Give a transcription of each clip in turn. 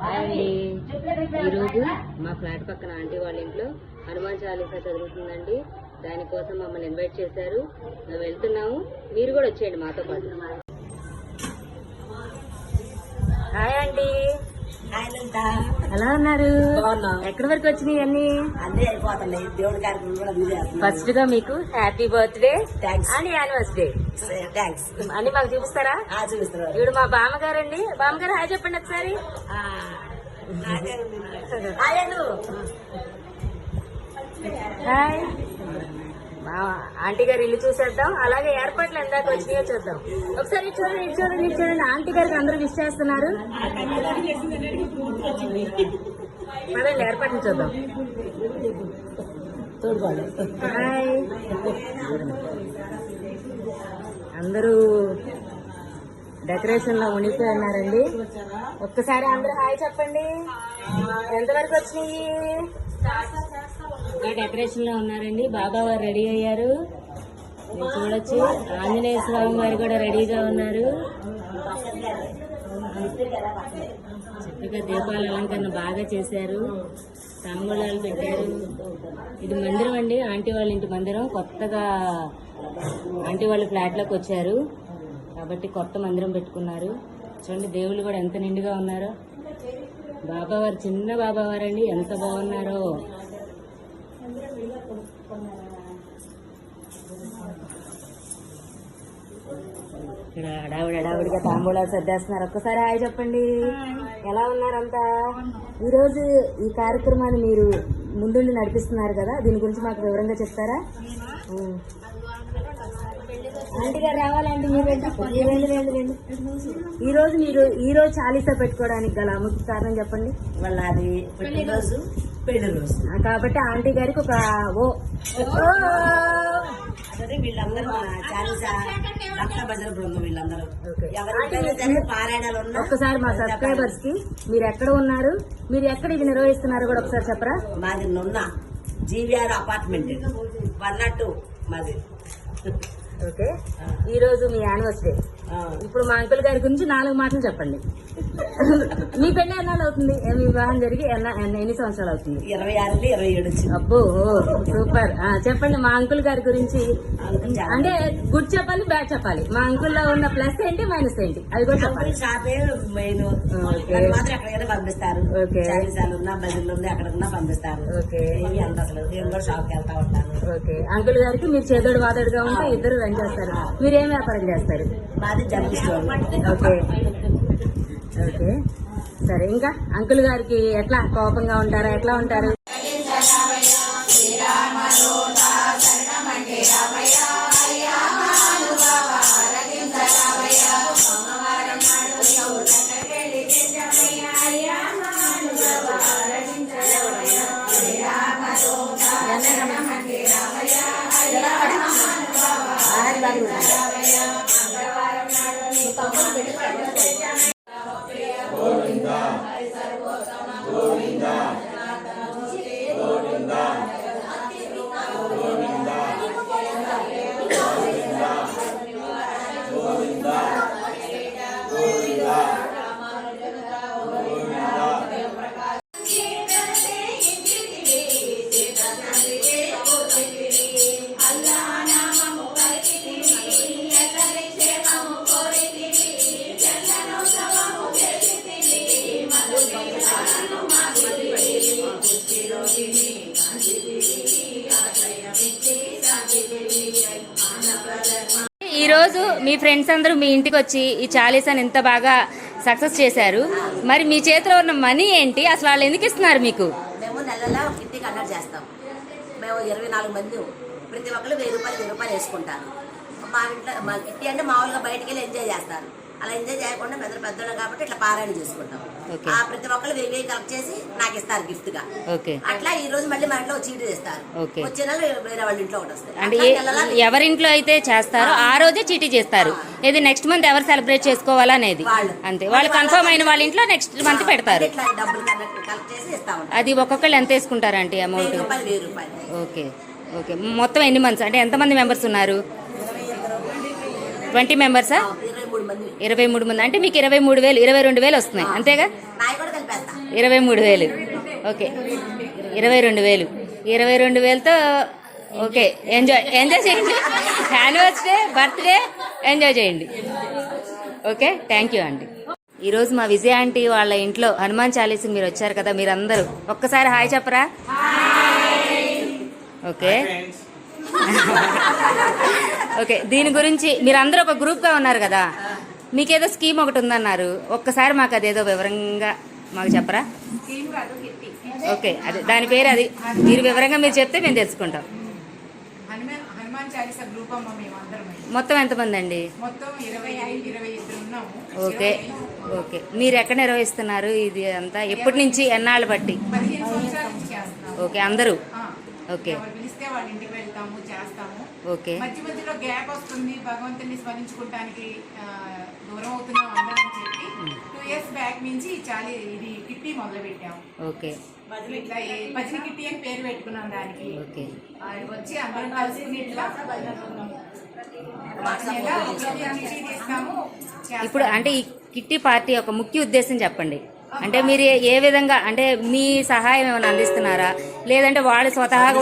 Hi అండి. ఈరోజు మా ఫ్లాట్ పక్కన ఆంటీ వాళ్ళ ఇంట్లో హనుమాన్ చాలీసా చదువుతుందండి. దానికోసం మమ్మల్ని ఇన్వైట్ చేశారు. మేము వెళ్తున్నాము, మీరు కూడా వచ్చేయండి మాతో పాటు. హాయ్ అండి, ఎలా ఉన్నారు? ఎక్కడి వరకు వచ్చినాయి అన్ని? ఫస్ట్ గా మీకు హ్యాపీ బర్త్డే అండ్ యానివర్సరీ అన్ని మాకు చూపిస్తారా? ఇప్పుడు మా బామ్మగారండి. బామ్మగారు హాయ్ చెప్పండి ఒకసారి. హాయ్. ఆంటీ గారు ఇల్లు చూసేద్దాం, అలాగే ఏర్పాట్లు ఎందాక వచ్చినాయో చూద్దాం. ఒకసారి చూడండి. ఆంటీ గారికి అందరూ విష్ చేస్తున్నారు. పదండి ఏర్పాట్లు చూద్దాం. హాయ్. అందరూ డెకరేషన్ లో మునిగిపోయి ఉన్నారండి. ఒక్కసారి అందరూ హాయ్ చెప్పండి. ఎంతవరకు వచ్చినాయి? డెకరేషన్ లో ఉన్నారండి. బాబా వారు రెడీ అయ్యారు, మీరు చూడొచ్చు. ఆంజనేయ స్వామి వారు కూడా రెడీగా ఉన్నారు. చక్కగా దీపాల అలంకరణ బాగా చేశారు, తాంబూలాలు పెట్టారు. ఇది మందిరం అండి, ఆంటీ వాళ్ళ ఇంటి మందిరం. కొత్తగా ఆంటీ వాళ్ళ ఫ్లాట్ లోకి వచ్చారు కాబట్టి కొత్త మందిరం పెట్టుకున్నారు. చూడండి దేవుళ్ళు కూడా ఎంత నిండుగా ఉన్నారో. బాబావారు చిన్న బాబావారండి, ఎంత బాగున్నారో. ఇక్కడ హడావుడిగా తాంబూలాలు సర్దేస్తున్నారు. ఒక్కసారి హాయ్ చెప్పండి. ఎలా ఉన్నారంతా? ఈరోజు ఈ కార్యక్రమాన్ని మీరు ముందుండి నడిపిస్తున్నారు కదా, దీని గురించి మాకు వివరంగా చెప్తారా? ఆంటీ గారు రావాలండి, మీరు రండి. ఈ రోజు చాలీసా పెట్టుకోవడానికి గల ముఖ్య కారణం చెప్పండి. వాళ్ళ అది పెళ్లి రోజు కాబట్టి ఆంటీ గారికి ఒక వీళ్ళందరూ చాలీసా భక్త భజన బృందం. వీళ్ళందరూ పారాయణాలు ఉన్నా. ఒక్కసారి మా సబ్స్క్రైబర్స్ కి మీరు ఎక్కడ ఉన్నారు, మీరు ఎక్కడ ఇది నిర్వహిస్తున్నారు కూడా ఒకసారి చెప్పరా? మాది నున్న జీవీఆర్ అపార్ట్మెంట్ 102 మాది. ఓకే, ఈ రోజు మీ యానివర్సరీ. ఇప్పుడు మా అంకుల్ గారి గురించి 4 మాటలు చెప్పండి. మీ పెళ్లి ఎన్నాళ్ళు అవుతుంది? మీ వివాహం జరిగి ఎన్ని సంవత్సరాలు అవుతుంది? 26 27. అబ్బో సూపర్. చెప్పండి మా అంకుల్ గారి గురించి. అంటే గుడ్ చెప్పాలి, బ్యాడ్ చెప్పాలి. మా అంకుల్ లో ఉన్న ప్లస్ ఏంటి, మైనస్ ఏంటి, అది కూడా చెప్పాలి. షాపే మెయిన్, మాత్రం ఎక్కడికైనా పంపిస్తారు. చాలీసాలు ఉన్నా బజర్లు ఉన్నా ఎక్కడికన్నా పంపిస్తారు. ఓకే, అంత అసలు నేను కూడా షాప్కి వెళ్తా ఉంటాను. ఓకే, అంకుల్ గారికి మీరు చేదోడు వాదోడుగా ఉంటే ఇద్దరు రన్ చేస్తారు. మీరేం వ్యాపారం చేస్తారు? మాది జనరల్ స్టోర్. ఓకే ఓకే, సరే. ఇంకా అంకుల్ గారికి ఎట్లా కోపంగా ఉంటారా, ఎట్లా ఉంటారు? ఈరోజు మీ ఫ్రెండ్స్ అందరూ మీ ఇంటికి వచ్చి ఈ చాలీసాని ఇంత బాగా సక్సెస్ చేశారు. మరి మీ చేతిలో ఉన్న మనీ ఏంటి, అసలు వాళ్ళు ఎందుకు ఇస్తున్నారు మీకు? మేము నెలలో ఇంటికి అన్నట్టు చేస్తాం. మేము 24 మంది, ప్రతి ఒక్కరు 1000 రూపాయలు వేసుకుంటారు. మా ఇంట్లో మా కిట్టి అంటే మామూలుగా బయటికి వెళ్ళి ఎంజాయ్ చేస్తారు. అలా ఎంజాయ్ చేయకుండా పెద్దలు కాబట్టి ఇట్లా పారాయణ చేసుకుంటాం. ప్రతి ఒక్కరు 1000 కలెక్ట్ చేసి నాకు ఇస్తారు గిఫ్ట్ గా. అట్లా ఈ రోజు మళ్ళీ మా ఇంట్లో చీటీ చేస్తారు. వచ్చే నెల వేరే వాళ్ళ ఇంట్లో ఒకటి వస్తాయి. అంటే ఎవరింట్లో అయితే చేస్తారో ఆ రోజే చీటీ చేస్తారు. ఇది నెక్స్ట్ మంత్ ఎవరు సెలబ్రేట్ చేసుకోవాలనేది అంతే. వాళ్ళు కన్ఫర్మ్ అయిన వాళ్ళ ఇంట్లో నెక్స్ట్ మంత్ పెడతారు. అది ఒక్కొక్కళ్ళు ఎంత వేసుకుంటారంటే అమౌంట్? 1000 రూపాయలు. ఓకే ఓకే, మొత్తం ఎన్ని మంత్స్ అంటే ఎంతమంది మెంబర్స్ ఉన్నారు? 20 మెంబర్సా? 23 మంది. అంటే మీకు 23,000 22,000 వస్తున్నాయి అంతేగా? కలిపేస్తా 23,000. ఓకే 22,000. 22,000తో ఓకే ఎంజాయ్ చేయండి. యానివర్సరీ బర్త్డే ఎంజాయ్ చేయండి. ఓకే థ్యాంక్ యూ అండి. ఈరోజు మా విజయ ఆంటీ వాళ్ళ ఇంట్లో హనుమాన్ చాలీస్ మీరు వచ్చారు కదా, మీరందరూ ఒక్కసారి హాయ్ చెప్పరా? ఓకే ఓకే దీని గురించి మీరందరూ ఒక గ్రూప్గా ఉన్నారు కదా, మీకేదో స్కీమ్ ఒకటి ఉందన్నారు, ఒక్కసారి మాకు అదేదో వివరంగా మాకు చెప్పరా? ఓకే అదే దాని పేరు, అది మీరు వివరంగా మీరు చెప్తే మేము తెలుసుకుంటాం. హనుమాన్ చాలీసా గ్రూప్ అమ్మ మేమందరం. మొత్తం ఎంతమంది అండి? మొత్తం 22 ఉన్నాము. ఓకే ఓకే మీరు ఎక్కడ నిర్వహిస్తున్నారు ఇది అంతా? ఎప్పటి నుంచి, ఎన్నాళ్ళు బట్టి? 15 సంవత్సరాల నుంచి చేస్తున్నాము. ఓకే అందరూ ఓకే ఎవరు పిలిస్తే వాళ్ళ ఇంటికి వెళ్తాము, చేస్తాము. ఓకే మధ్య మధ్యలో గ్యాప్ వస్తుంది, భగవంతుని స్మరించుకోవటానికి దూరం అవుతున్నాం అందరం అని చెప్పి 2 years బ్యాక్ నుంచి ఇది కిట్టి మొదలు పెట్టాము. ఓకే ఇట్లా భజన కిట్టి అని పేరు పెట్టుకున్నాం దానికి. ఓకే వచ్చి అందరం కలుసుకుని ఇట్లా నెల కిట్టి తీస్తాము. ఇప్పుడు అంటే ఈ కిట్టి పార్టీ యొక్క ముఖ్య ఉద్దేశం చెప్పండి. అంటే మీరు ఏ విధంగా, అంటే మీ సహాయం ఏమైనా అందిస్తున్నారా, లేదంటే వాళ్ళు స్వతహాగా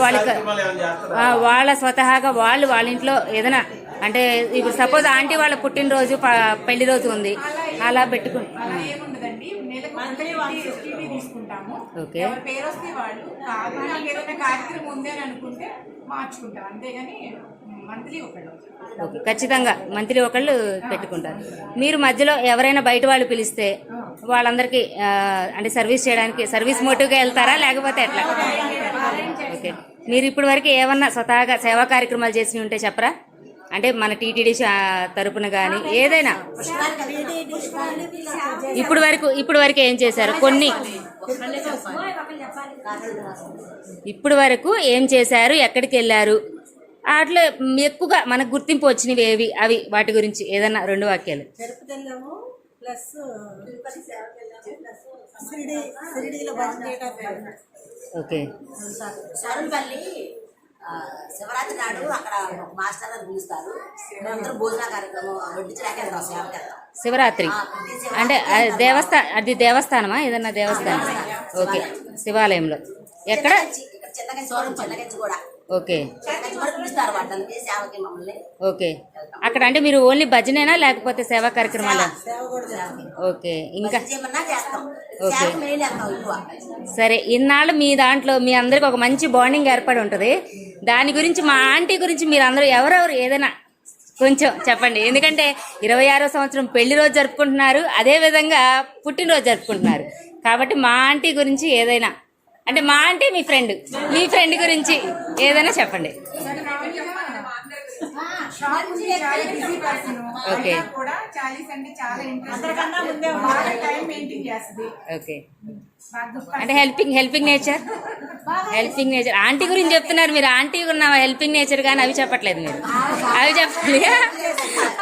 వాళ్ళ ఇంట్లో ఏదైనా, అంటే ఇప్పుడు సపోజ్ ఆంటీ వాళ్ళ పుట్టినరోజు పెళ్లి రోజు ఉంది, అలా పెట్టుకుంటాం. ఏముండదండి, టీవీ తీసుకుంటాము. ఓకే ఎవరి పేరు వస్తే వాళ్ళు కాదు, నాకు ఏదైనా కార్యక్రమం ఉంది అని అనుకుంటే మార్చుకుంటాం, అంతేగాని మంత్లీ ఒకళ్ళు. ఓకే ఖచ్చితంగా మంత్లీ ఒకళ్ళు పెట్టుకుంటారు. మీరు మధ్యలో ఎవరైనా బయట వాళ్ళు పిలిస్తే వాళ్ళందరికీ అంటే సర్వీస్ చేయడానికి సర్వీస్ మోటివ్గా వెళ్తారా, లేకపోతే ఎట్లా? ఓకే మీరు ఇప్పటి వరకు ఏమన్నా స్వతహాగా సేవా కార్యక్రమాలు చేసి ఉంటే చెప్పరా? అంటే మన టీటీడీ తరపున కానీ ఏదైనా ఇప్పుడు వరకు ఏం చేశారు? కొన్ని ఇప్పుడు వరకు ఏం చేశారు, ఎక్కడికి వెళ్ళారు, అట్లా ఎక్కువగా మనకు గుర్తింపు వచ్చినవి ఏవి, అవి వాటి గురించి ఏదన్నా 2 వాక్యాలు. ఓకే సరుపల్లి శివరాత్రి నాడు అక్కడ మాస్టర్ గారు పిలుస్తారు, మేమందరం భోజన కార్యక్రమం వడ్డించడానికి వెళ్తాం, సేవకి వెళ్తాం. శివరాత్రి అంటే అది దేవస్థానమా, ఏదన్నా దేవస్థానం? ఓకే శివాలయంలో ఎక్కడ? చిన్నగంచి కూడా. ఓకే పిలుస్తారు వాళ్ళకి సేవకి మమ్మల్ని. ఓకే అక్కడ అంటే మీరు ఓన్లీ భజనేనా లేకపోతే సేవా కార్యక్రమాలా? ఓకే ఇంకా ఓకే సరే. ఇన్నాళ్ళు మీ దాంట్లో మీ అందరికి ఒక మంచి బాండింగ్ ఏర్పడి ఉంటుంది. దాని గురించి మా ఆంటీ గురించి మీరు అందరూ ఎవరెవరు ఏదైనా కొంచెం చెప్పండి. ఎందుకంటే 26వ సంవత్సరం పెళ్లి రోజు జరుపుకుంటున్నారు, అదేవిధంగా పుట్టినరోజు జరుపుకుంటున్నారు. కాబట్టి మా ఆంటీ గురించి ఏదైనా, అంటే మా ఆంటీ మీ ఫ్రెండ్ గురించి ఏదైనా చెప్పండి. ఓకే ఓకే అంటే హెల్పింగ్ నేచర్ ఆంటీ గురించి చెప్తున్నారు మీరు. ఆంటీ ఉన్న హెల్పింగ్ నేచర్ కానీ అవి చెప్పట్లేదు మీరు.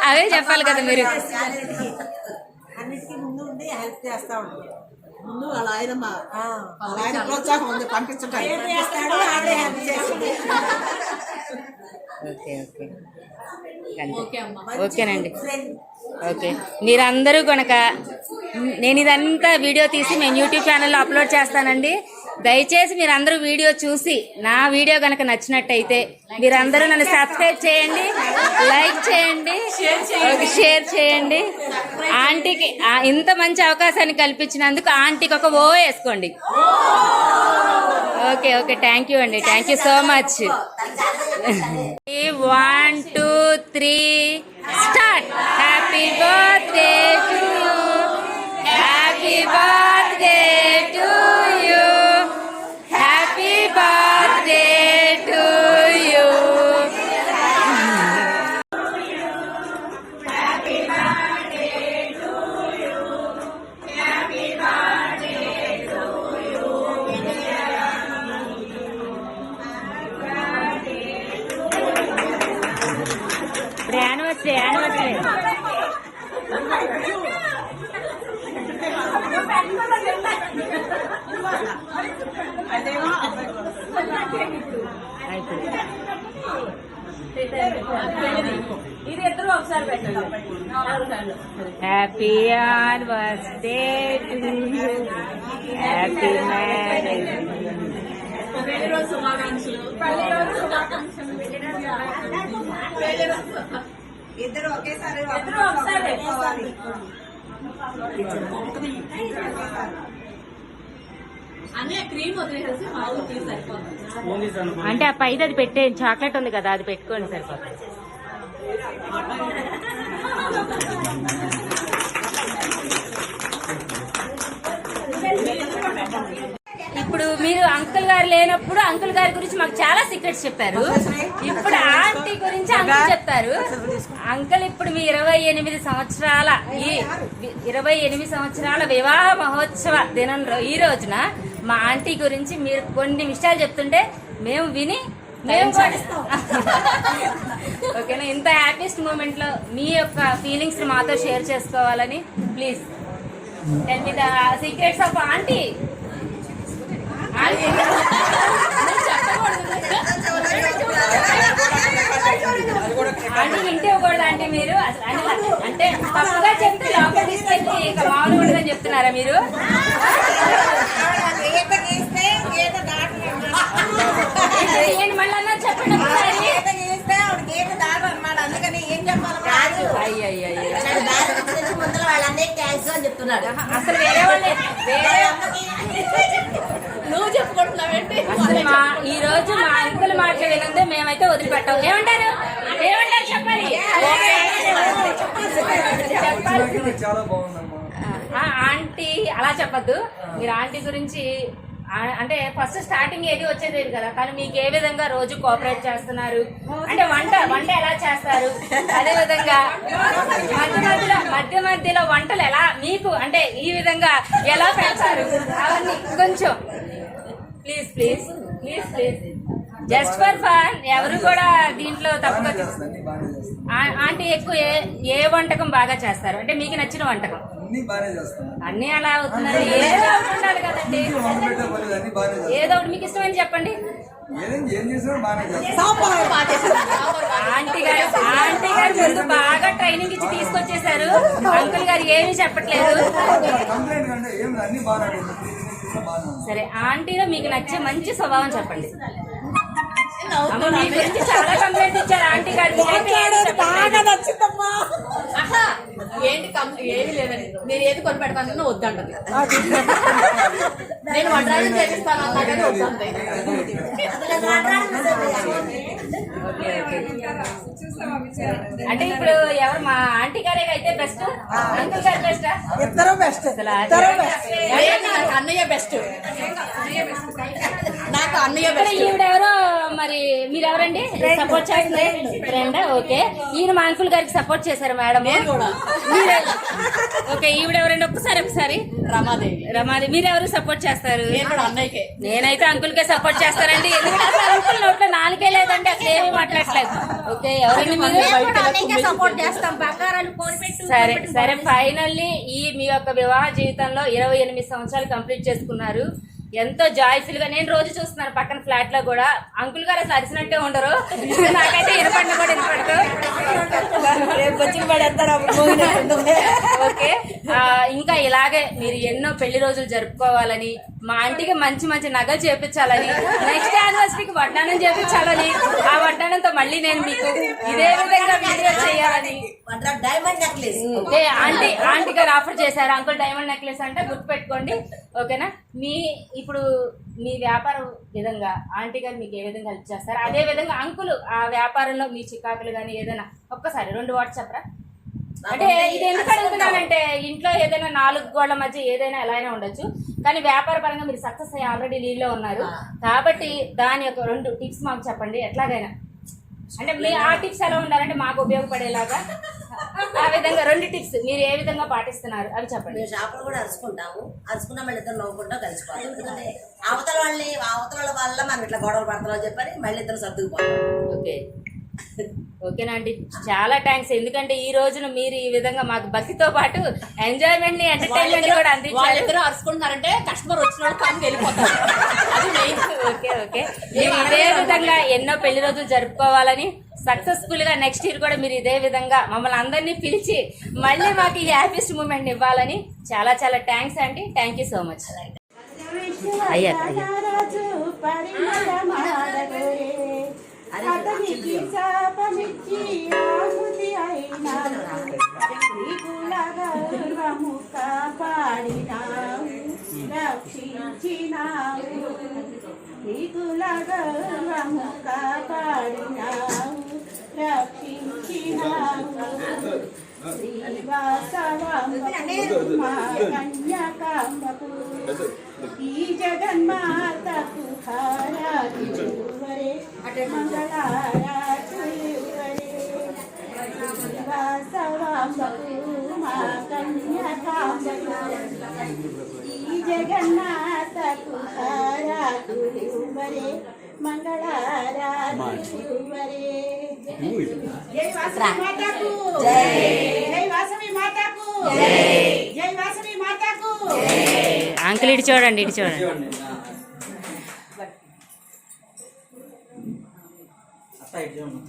అవే చెప్పాలి కదా మీరు. అన్నిటికీ ముందు ఉండి హెల్ప్ చేస్తా ఉంటాం. ముందు వాళ్ళ ఆయన ప్రోత్సాహం ఉంది, పంపించండి. ఓకే ఓకే ఓకేనండి. ఓకే మీరందరూ కనుక నేను ఇదంతా వీడియో తీసి మేము యూట్యూబ్ ఛానల్లో అప్లోడ్ చేస్తానండి. దయచేసి మీరందరూ వీడియో చూసి నా వీడియో కనుక నచ్చినట్టయితే మీరందరూ నన్ను సబ్స్క్రైబ్ చేయండి, లైక్ చేయండి, షేర్ చేయండి. ఆంటీకి ఇంత మంచి అవకాశాన్ని కల్పించినందుకు ఆంటీకి ఒక ఓ వేసుకోండి. ఓకే ఓకే థ్యాంక్ యూ అండి, thank you so much. 1 2 3 start. Happy birthday to you, happy birthday to you, happy birthday to you. Anniversary ఇది ఇద్దరు ఒకసారి పెట్టండి. Happy anniversary to you, happy marriage. ఇద్దరు ఒకేసారి అంటే ఆ పైది అది పెట్టే చాక్లెట్ ఉంది కదా, అది పెట్టుకోండి సరిపోతుంది. ఇప్పుడు మీరు అంకుల్ గారు లేనప్పుడు అంకుల్ గారి గురించి మాకు చాలా సీక్రెట్స్ చెప్పారు. ఇప్పుడు ఆంటీ గురించి అంకుల్ చెప్తారు. అంకుల్ ఇప్పుడు మీ 28 సంవత్సరాల ఈ 28 సంవత్సరాల వివాహ మహోత్సవ దినం ఈ రోజున మా ఆంటీ గురించి మీరు కొన్ని విషయాలు చెప్తుంటే మేము విని మేము పాటిస్తాం. ఓకేనా? ఇంత హ్యాపీయెస్ట్ మూమెంట్ లో మీ యొక్క ఫీలింగ్స్ మాతో షేర్ చేసుకోవాలని please tell me the secrets of aunty. Aunty వింటే ఇవ్వకూడదు ఆంటీ మీరు అసలు అంటే తప్పుగా చెప్తే లోపల తీసుకెళ్ళి ఇక మామూలు ఉండదని చెప్తున్నారా మీరు? ఏంటి మళ్ళీ అన్నారు చెప్పండి ఒకసారి. అందుకని ఏం చెప్పాలి? ముందర వాళ్ళందరికీ థ్యాంక్స్ అని చెప్తున్నాడు. అసలు వేరే వాళ్ళే నువ్వు చెప్పుకుంటున్నావేంటి? అసలు ఈ రోజు మా అంకుల్ మాటలు వినందే మేమైతే వదిలిపెట్టాం. ఏమంటారు ఏమంటారు చెప్పాలి. ఆంటీ అలా చెప్పద్దు. మీరు ఆంటీ గురించి అంటే ఫస్ట్ స్టార్టింగ్ ఏది వచ్చేది కదా, కానీ మీకు ఏ విధంగా రోజు కోఆపరేట్ చేస్తున్నారు, అంటే వంట ఎలా చేస్తారు, అదే విధంగా మధ్య మధ్యలో వంటలు ఎలా మీకు అంటే ఈ విధంగా ఎలా పెడతారు అవన్నీ కొంచెం please please please please just for fun. ఎవరు కూడా దీంట్లో తప్పుగా ఆంటీ ఎక్కువ ఏ వంటకం బాగా చేస్తారు అంటే మీకు నచ్చిన వంటకం? అన్ని అలా అవుతున్నారు. ఏదో ఒకటి ఉండాలి కదండి. ఏదో ఒకటి మీకు ఇష్టమని చెప్పండి. ఆంటీ గారు ముందు బాగా ట్రైనింగ్ ఇచ్చి తీసుకొచ్చేసారు. అంకుల్ గారు ఏమీ చెప్పట్లేదు. సరే ఆంటీలో మీకు నచ్చే మంచి స్వభావం చెప్పండి. మీ గురించి చాలా కంప్లైంట్ ఇచ్చారు ఆంటీ గారు. బాగా నచ్చిందమ్మా. ఏంటి ఏమి లేదండి. మీరు ఏది కొని పెడతాను వద్దంటది. నేను వంటరాజు చేపిస్తాను అన్నా కానీ వద్దంటే. అంటే ఇప్పుడు ఎవరు మా ఆంటీ గారే అయితే బెస్ట్, అంకుల్ గారు బెస్టా? ఇద్దరు బెస్ట్. నాకు అన్నయ్య బెస్ట్. నాకు అన్నయ్య బెస్ట్. ఈవిడెవరో మరి మీరెవరండి సపోర్ట్ చేస్తున్నారు? ఫ్రెండ్. ఓకే, ఈయన మా అంకుల్ గారికి సపోర్ట్ చేశారు మేడం. ఓకే, ఈవిడెవరండి? ఒకసారి రమాదేవి. మీరెవరు సపోర్ట్ చేస్తారు? అన్నయ్యకే. నేనైతే అంకుల్ కే సపోర్ట్ చేస్తానండి. ఎందుకంటే అసలు అంకుల్ నోట్లో నాలుగే లేదంటే అసలు ఏమీ మాట్లాడలేదు. ఓకే, ఎవరండి మీరు? సరే ఫైనల్లీ ఈ మీ యొక్క వివాహ జీవితంలో 28 సంవత్సరాలు కంప్లీట్ చేసుకున్నారు. ఎంతో జాయ్ఫుల్ గా నేను రోజు చూస్తున్నాను పక్కన ఫ్లాట్ లో కూడా. అంకుల్ గారు అసలు అరిసినట్టే ఉండరు. నాకైతే ఇనపడిన కూడా ఇనపడదు. ఓకే, ఇంకా ఇలాగే మీరు ఎన్నో పెళ్లి రోజులు జరుపుకోవాలని, మా ఆంటీకి మంచి మంచి నగలు చేపించాలని, నెక్స్ట్ యానివర్సరీకి వడ్డానం చేపించాలని, ఆ వడ్డానంతో మళ్ళీ నేను మీకు ఇదే విధంగా వీడియో చేయాలని. Diamond necklace. ఓకే, ఆంటీ గారు ఆఫర్ చేశారు అంకుల్ డైమండ్ నెక్లెస్ అంటే గుర్తుపెట్టుకోండి. ఓకేనా? ఇప్పుడు మీ వ్యాపారం విధంగా ఆంటీ గారు మీకు ఏ విధంగా హెల్ప్ చేస్తారు, అదే విధంగా అంకుల్ ఆ వ్యాపారంలో మీ చికాకులు కానీ ఏదైనా ఒక్కసారి 2 వాట్స్ చెప్పరా? అంటే ఇది ఎందుకు అడుగుతున్నానంటే ఇంట్లో ఏదైనా 4 గోళ్ల మధ్య ఏదైనా ఎలా అయినా ఉండొచ్చు, కానీ వ్యాపార పరంగా మీరు సక్సెస్ అయ్యి ఆల్రెడీ లీడ్ లో ఉన్నారు కాబట్టి దాని యొక్క 2 టిప్స్ మాకు చెప్పండి. ఎట్లాగైనా అంటే మీ ఆ టిప్స్ ఎలా ఉండాలంటే మాకు ఉపయోగపడేలాగా ఆ విధంగా 2 టిప్స్ మీరు ఏ విధంగా పాటిస్తున్నారు అవి చెప్పండి. మేము షాపులు కూడా అరుచుకున్నా మళ్ళీ ఇద్దరు నవ్వుకుంటా కలిసిపోతాం. ఎందుకంటే అవతల వాళ్ళ వల్ల మనం ఇట్లా గొడవలు పడతామని చెప్పని మళ్ళీ ఇద్దరు సర్దుకుపోతాం. ఓకే, ఓకేనా అండి, చాలా థ్యాంక్స్. ఎందుకంటే ఈ రోజున మీరు ఈ విధంగా మాకు భక్తితో పాటు ఎంజాయ్మెంట్ ని ఎంటర్టైన్మెంట్ కూడా అందించారు. ఇద్దరు అరుచుకుంటున్నారంటే కస్టమర్ వచ్చిన వాళ్ళు కానీ వెళ్ళిపోతారు. అది మెయిన్. ఓకే, మీరు ఇదే విధంగా ఎన్నో పెళ్లి రోజులు జరుపుకోవాలని, సక్సెస్ఫుల్ గా నెక్స్ట్ ఇయర్ కూడా మీరు ఇదే విధంగా మమ్మల్ని అందరినీ పిలిచి మళ్ళీ మాకు ఈ హ్యాపీస్ట్ మూమెంట్ ఇవ్వాలని చాలా చాలా థ్యాంక్స్ అండి. Thank you so much. అయ్యా రాజు పరిమళమాడగరే, అతనికి శాపమిచ్చి ఆహుతి అయినావు, శ్రీకుల గౌరవము కాపాడినావు, రక్షించినావు, శ్రీకుల గౌరవము కాపాడినావు, రక్షించినావు. శ్రీవాసవంబకు మా కన్యకాంబకు ఈ జగన్మాతకు హారతియువరే, మంగళారతుయువరే. శ్రీవాసవంబకు మా కన్యకాంబకు ఈ జగన్మాతకు హారతియువరే, మంగళారతుయువరే. జై వాసవి మాతాకు జై, జై వాసవి మాతాకు జై, జై వాసవి మాతాకు జై. అంకుల్ ఇటు చూడండి, ఇటు చూడండి. అత్త ఇటు చూడండి.